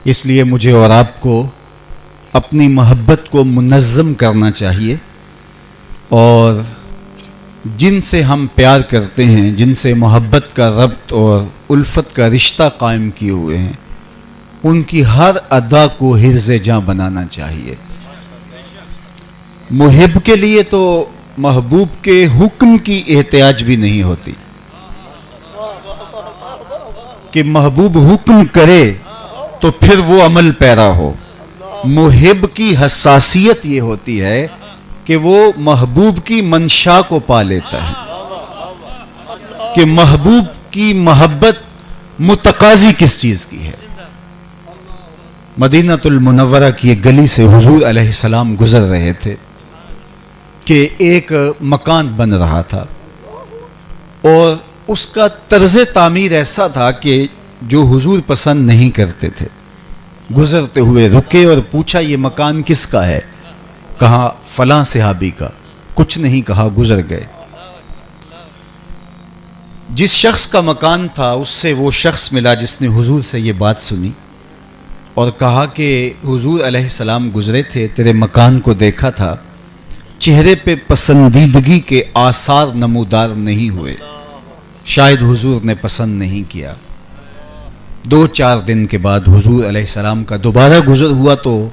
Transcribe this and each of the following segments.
اس لیے مجھے اور آپ کو اپنی محبت کو منظم کرنا چاہیے، اور جن سے ہم پیار کرتے ہیں، جن سے محبت کا ربط اور الفت کا رشتہ قائم کیے ہوئے ہیں، ان کی ہر ادا کو حرز جاں بنانا چاہیے۔ محب کے لیے تو محبوب کے حکم کی احتیاج بھی نہیں ہوتی کہ محبوب حکم کرے تو پھر وہ عمل پیرا ہو۔ محب کی حساسیت یہ ہوتی ہے کہ وہ محبوب کی منشا کو پا لیتا ہے کہ محبوب کی محبت متقاضی کس چیز کی ہے۔ مدینہ المنورہ کی ایک گلی سے حضور علیہ السلام گزر رہے تھے کہ ایک مکان بن رہا تھا، اور اس کا طرز تعمیر ایسا تھا کہ جو حضور پسند نہیں کرتے تھے۔ گزرتے ہوئے رکے اور پوچھا یہ مکان کس کا ہے؟ کہا فلاں صحابی کا۔ کچھ نہیں کہا، گزر گئے۔ جس شخص کا مکان تھا اس سے وہ شخص ملا جس نے حضور سے یہ بات سنی اور کہا کہ حضور علیہ السلام گزرے تھے، تیرے مکان کو دیکھا تھا، چہرے پہ پسندیدگی کے آثار نمودار نہیں ہوئے، شاید حضور نے پسند نہیں کیا۔ 2-4 دن کے بعد حضور علیہ السلام کا دوبارہ گزر ہوا تو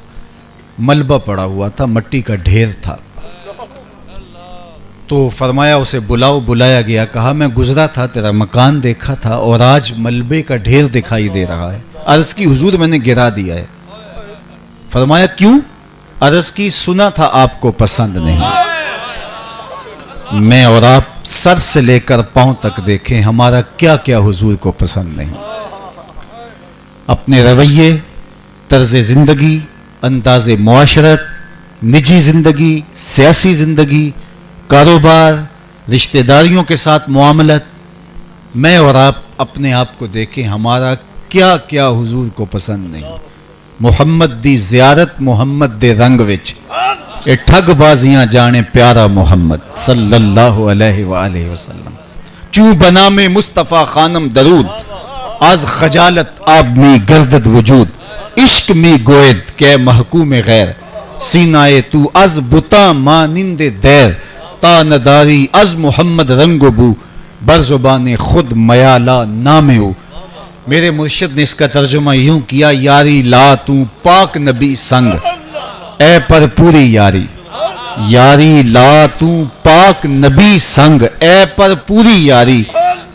ملبہ پڑا ہوا تھا، مٹی کا ڈھیر تھا۔ تو فرمایا اسے بلاؤ۔ بلایا گیا، کہا میں گزرا تھا، تیرا مکان دیکھا تھا، اور آج ملبے کا ڈھیر دکھائی دے رہا ہے۔ عرض کی حضور میں نے گرا دیا ہے۔ فرمایا کیوں؟ عرض کی سنا تھا آپ کو پسند نہیں۔ میں اور آپ سر سے لے کر پاؤں تک دیکھیں ہمارا کیا کیا حضور کو پسند نہیں۔ اپنے رویے، طرز زندگی، انداز معاشرت، نجی زندگی، سیاسی زندگی، کاروبار، رشتہ داریوں کے ساتھ معاملت، میں اور آپ اپنے آپ کو دیکھیں ہمارا کیا کیا حضور کو پسند نہیں۔ محمد دی زیارت محمد دے رنگ وچ، اے ٹھگ بازیاں جانے پیارا محمد صلی اللہ علیہ وآلہ وسلم۔ چوں بنا میں مصطفیٰ خانم درود، از خجالت آب می گردد وجود، عشق می گوید کہ محکوم غیر، سینائے تو از بتا مانند دیر، تا نداری از محمد رنگ و بو، بر زبان خود میالا نام او۔ میرے مرشد نے اس کا ترجمہ یوں کیا، یاری لا تو پاک نبی سنگ، اے پر پوری یاری، یاری لا تو پاک نبی سنگ، اے پر پوری یاری،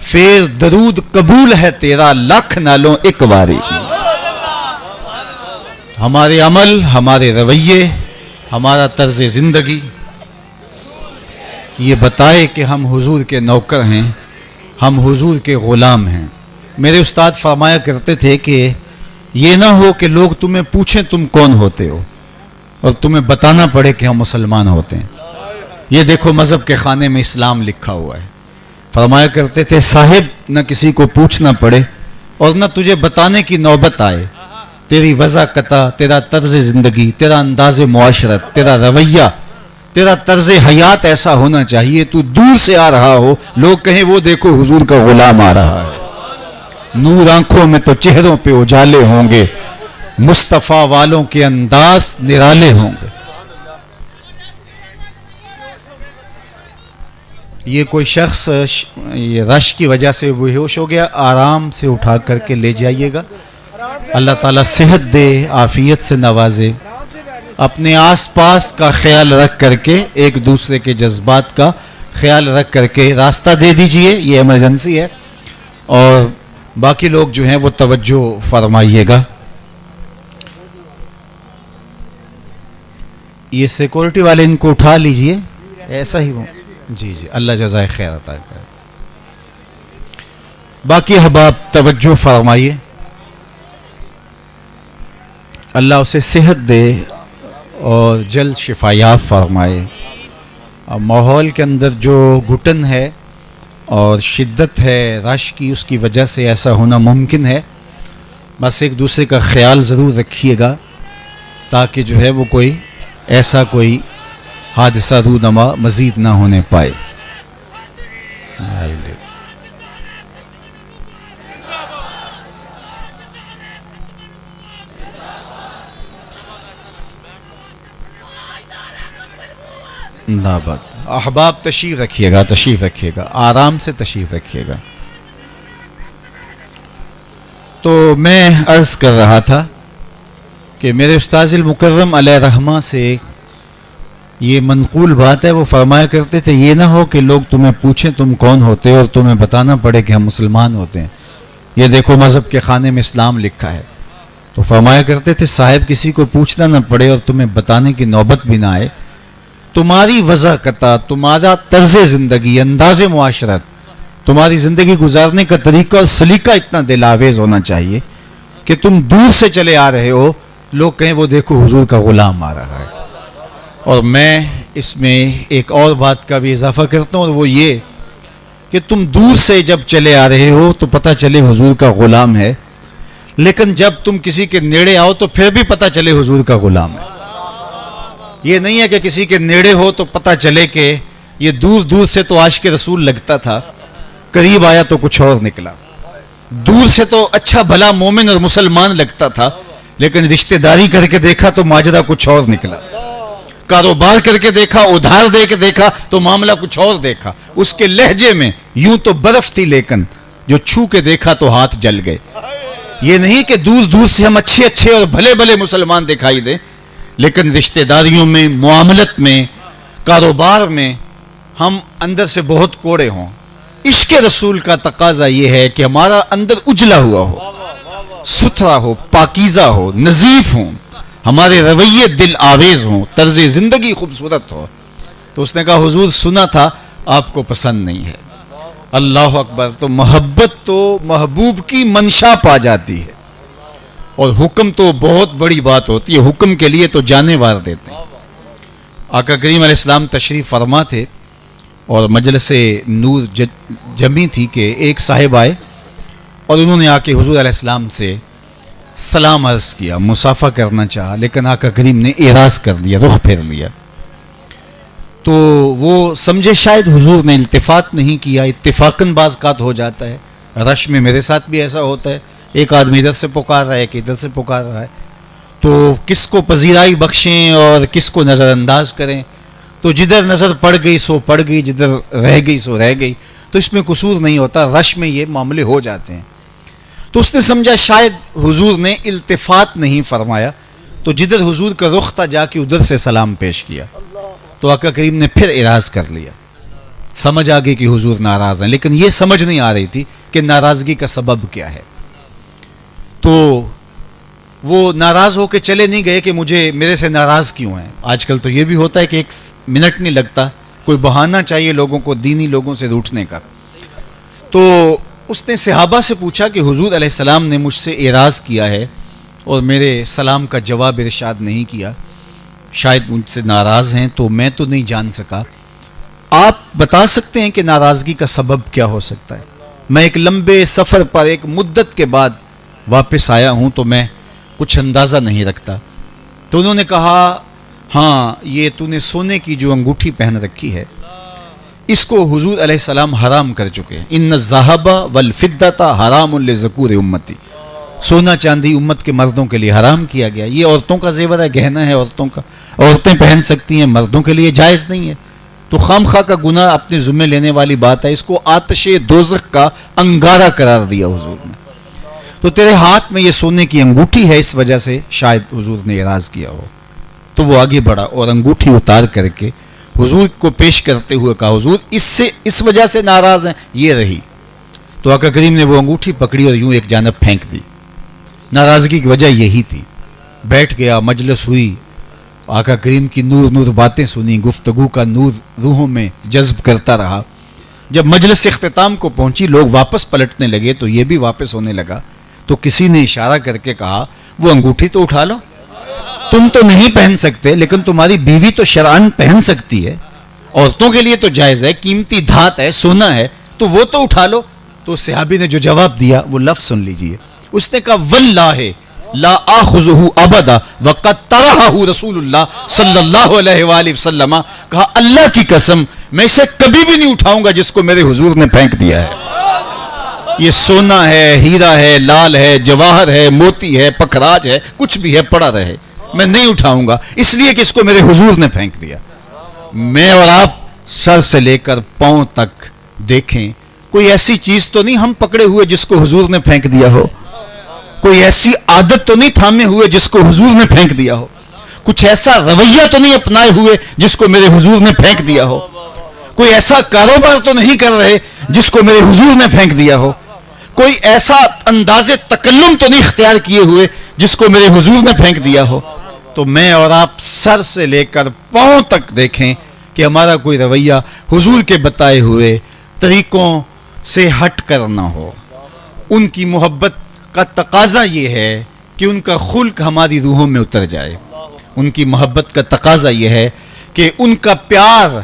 پھر درود قبول ہے تیرا لاکھ نالوں ایک باری۔ ہمارے عمل، ہمارے رویے، ہمارا طرز زندگی یہ بتائے کہ ہم حضور کے نوکر ہیں، ہم حضور کے غلام ہیں۔ میرے استاد فرمایا کرتے تھے کہ یہ نہ ہو کہ لوگ تمہیں پوچھیں تم کون ہوتے ہو اور تمہیں بتانا پڑے کہ ہم مسلمان ہوتے ہیں۔ یہ دیکھو مذہب کے خانے میں اسلام لکھا ہوا ہے۔ فرمایا کرتے تھے صاحب نہ کسی کو پوچھنا پڑے اور نہ تجھے بتانے کی نوبت آئے، تیری وضاحت، تیرا طرز زندگی، تیرا انداز معاشرت، تیرا رویہ، تیرا طرز حیات ایسا ہونا چاہیے تو دور سے آ رہا ہو لوگ کہیں وہ دیکھو حضور کا غلام آ رہا ہے۔ نور آنکھوں میں تو چہروں پہ اجالے ہوں گے، مصطفیٰ والوں کے انداز نرالے ہوں گے۔ یہ کوئی شخص یہ رش کی وجہ سے بے ہوش ہو گیا، آرام سے اٹھا کر کے لے جائیے گا۔ اللہ تعالیٰ صحت دے، عافیت سے نوازے۔ اپنے آس پاس کا خیال رکھ کر کے، ایک دوسرے کے جذبات کا خیال رکھ کر کے راستہ دے دیجئے، یہ ایمرجنسی ہے، اور باقی لوگ جو ہیں وہ توجہ فرمائیے گا۔ یہ سیکورٹی والے ان کو اٹھا لیجئے، ایسا ہی ہو جی جی، اللہ جزائے خیر عطا کرے۔ باقی احباب توجہ فرمائیے، اللہ اسے صحت دے اور جلد شفا یاب فرمائے۔ ماحول کے اندر جو گھٹن ہے اور شدت ہے رش کی، اس کی وجہ سے ایسا ہونا ممکن ہے۔ بس ایک دوسرے کا خیال ضرور رکھیے گا تاکہ جو ہے وہ کوئی ایسا کوئی حادثہ رونما مزید نہ ہونے پائے۔ दावत। अहबाब तशरीफ रखिएगा, तशरीफ रखिएगा, आराम से तशरीफ रखिएगा। तो मैं अर्ज़ कर रहा था कि मेरे उस्ताज़ मुकर्रम अलैहि रहमा से ये मनकूल बात है, वो फरमाया करते थे ये ना हो कि लोग तुम्हें पूछें तुम कौन होते हो और तुम्हें बताना पड़े कि हम मुसलमान होते हैं, ये देखो मज़हब के खाने में इस्लाम लिखा है। तो फरमाया करते थे साहिब किसी को पूछना ना पड़े और तुम्हें बताने की नौबत भी ना आए, तुम्हारी वज़ाकता, तुम्हारा तर्ज़ ज़िंदगी, अंदाज़ मुआशरत, तुम्हारी ज़िंदगी गुजारने का तरीका और सलीका इतना दिलावेज होना चाहिए कि तुम दूर से चले आ रहे हो, लोग कहें वो देखो हुजूर का ग़ुलाम आ रहा है। और मैं इसमें एक और बात का भी इजाफा करता हूँ, और वो ये कि तुम दूर से जब चले आ रहे हो तो पता चले हुजूर का ग़ुलाम है, लेकिन जब तुम किसी के नेड़े आओ तो फिर भी पता चले हुजूर का ग़ुलाम है। ये नहीं है कि किसी के नेड़े हो तो पता चले कि ये दूर दूर से तो आशिक़ रसूल लगता था, करीब आया तो कुछ और निकला। दूर से तो अच्छा भला मोमिन और मुसलमान लगता था, लेकिन रिश्तेदारी करके देखा तो माजरा कुछ और निकला। कारोबार करके देखा, उधार दे के देखा तो मामला कुछ और देखा। उसके लहजे में यूं तो बर्फ थी, लेकिन जो छू के देखा तो हाथ जल गए। ये नहीं कि दूर दूर से हम अच्छे अच्छे और भले भले मुसलमान दिखाई दें, लेकिन रिश्तेदारियों में, मुआमलत में, कारोबार में हम अंदर से बहुत कोड़े हों। इश्क़ रसूल का तकाजा ये है कि हमारा अंदर उजला हुआ हो, सुथरा हो, पाकीज़ा हो, नज़ीफ हो, हमारे रवैये दिल आवेज़ हों, तर्ज़ ज़िंदगी खूबसूरत हो। तो उसने कहा हुजूर सुना था आपको पसंद नहीं है। अल्लाह अकबर। तो मोहब्बत तो महबूब की मंशा पा जाती है, और हुक्म तो बहुत बड़ी बात होती है, हुक्म के लिए तो जाने वार देते हैं। आका करीम अलैहिस्सलाम तशरीफ़ फरमा थे और मजलिस नूर जमी थी कि एक साहिब आए और उन्होंने आके हुजूर अलैहिस्सलाम से सलाम अर्ज़ किया, मुसाफ़ा करना चाहा, लेकिन आका करीम ने एराज़ कर दिया, रुख फेर लिया। तो वो समझे शायद हुजूर ने इल्तिफ़ात नहीं किया। इत्तिफ़ाक़न बाज़ हो जाता है, रश में मेरे साथ भी ऐसा होता है, एक आदमी इधर से पुकार रहा है, एक इधर से पुकार रहा है, तो किसको पजीराई बख्शें और किसको नज़रअंदाज करें। तो जिधर नज़र पड़ गई सो पड़ गई, जिधर रह गई सो रह गई। तो इसमें कसूर नहीं होता, रश में ये मामले हो जाते हैं। तो उसने समझा शायद हुजूर ने इल्तिफ़ात नहीं फरमाया, तो जिधर हुजूर का रुख था जाके उधर से सलाम पेश किया। तो आका करीम ने फिर इराज़ कर लिया। समझ आ गई कि हुजूर नाराज़ हैं, लेकिन ये समझ नहीं आ रही थी कि नाराज़गी का सबब क्या है। तो वो नाराज़ होकर चले नहीं गए कि मुझे मेरे से नाराज़ क्यों हैं। आजकल तो ये भी होता है कि एक मिनट नहीं लगता, कोई बहाना चाहिए लोगों को दीनी लोगों से रूठने का। तो उसने सहाबा से पूछा कि हुजूर अलैहिस्सलाम ने मुझसे एराज़ किया है और मेरे सलाम का जवाब इरशाद नहीं किया, शायद मुझसे नाराज़ हैं, तो मैं तो नहीं जान सका। आप बता सकते हैं कि नाराज़गी का सबब क्या हो सकता है? मैं एक लंबे सफ़र पर एक मुद्दत के बाद वापस आया हूँ, तो मैं कुछ अंदाज़ा नहीं रखता। तो उन्होंने कहा हाँ, ये तूने सोने की जो अंगूठी पहन रखी है, इसको हुजूर अलैहिस्सलाम हराम कर चुके हैं। इन्न ज़हबा वल फिद्दता हरामुन लिज़कूर उम्मती। सोना चांदी उम्मत के मर्दों के लिए हराम किया गया। ये औरतों का जेवर है, गहना है औरतों का, औरतें पहन सकती हैं, मर्दों के लिए जायज़ नहीं है। तो खामखा का गुनाह अपने ज़िम्मे लेने वाली बात है। इसको आतिशे दोज़ख का अंगारा करार दिया हुजूर ने। तो तेरे हाथ में ये सोने की अंगूठी है, इस वजह से शायद हुजूर ने एराज़ किया हो। तो वो आगे बढ़ा और अंगूठी उतार करके हुजूर को पेश करते हुए कहा हुजूर इससे इस वजह से नाराज़ हैं, ये रही। तो आका करीम ने वो अंगूठी पकड़ी और यूं एक जानब फेंक दी। नाराज़गी की वजह यही थी। बैठ गया, मजलिस हुई, आका करीम की नूर नूर बातें सुनी, गुफ्तगू का नूर रूहों में जज्ब करता रहा। जब मजलिस इख्तिताम को पहुंची, लोग वापस पलटने लगे, तो ये भी वापस होने लगा। तो किसी ने इशारा करके कहा वो अंगूठी तो उठा लो, तुम तो नहीं पहन सकते, लेकिन तुम्हारी बीवी तो शरअन पहन सकती है, औरतों के लिए तो जायज़ है, कीमती धात है, सोना है, तो वो तो उठा लो। तो सहाबी ने जो जवाब दिया वो लफ्ज़ सुन लीजिए। उसने कहा वल्लाहि ला आखुज़ुहु अबदा वक़द तरहहु रसूलुल्लाह सल्लल्लाहु अलैहि वसल्लम। कहा अल्लाह की कसम मैं इसे कभी भी नहीं उठाऊंगा जिसको मेरे हुजूर ने फेंक दिया है। ये सोना है, हीरा है, लाल है, जवाहर है, मोती है, पखराज है, कुछ भी है, पड़ा रहे, मैं नहीं उठाऊंगा, इसलिए कि इसको मेरे हुजूर ने फेंक दिया। میں اور آپ سر سے لے کر پاؤں تک دیکھیں، کوئی ایسی چیز تو نہیں ہم پکڑے ہوئے جس کو حضور نے پھینک دیا ہو، کوئی ایسی عادت تو نہیں تھامے ہوئے جس کو حضور نے پھینک دیا ہو، کچھ ایسا رویہ تو نہیں اپنائے ہوئے جس کو میرے حضور نے پھینک دیا ہو، کوئی ایسا کاروبار تو نہیں کر رہے جس کو میرے حضور نے پھینک دیا ہو، کوئی ایسا انداز تکلم تو نہیں اختیار کیے ہوئے جس کو میرے حضور نے پھینک دیا ہو۔ تو میں اور آپ سر سے لے کر پاؤں تک دیکھیں کہ ہمارا کوئی رویہ حضور کے بتائے ہوئے طریقوں سے ہٹ کر نہ ہو۔ ان کی محبت کا تقاضا یہ ہے کہ ان کا خلق ہماری روحوں میں اتر جائے، ان کی محبت کا تقاضا یہ ہے کہ ان کا پیار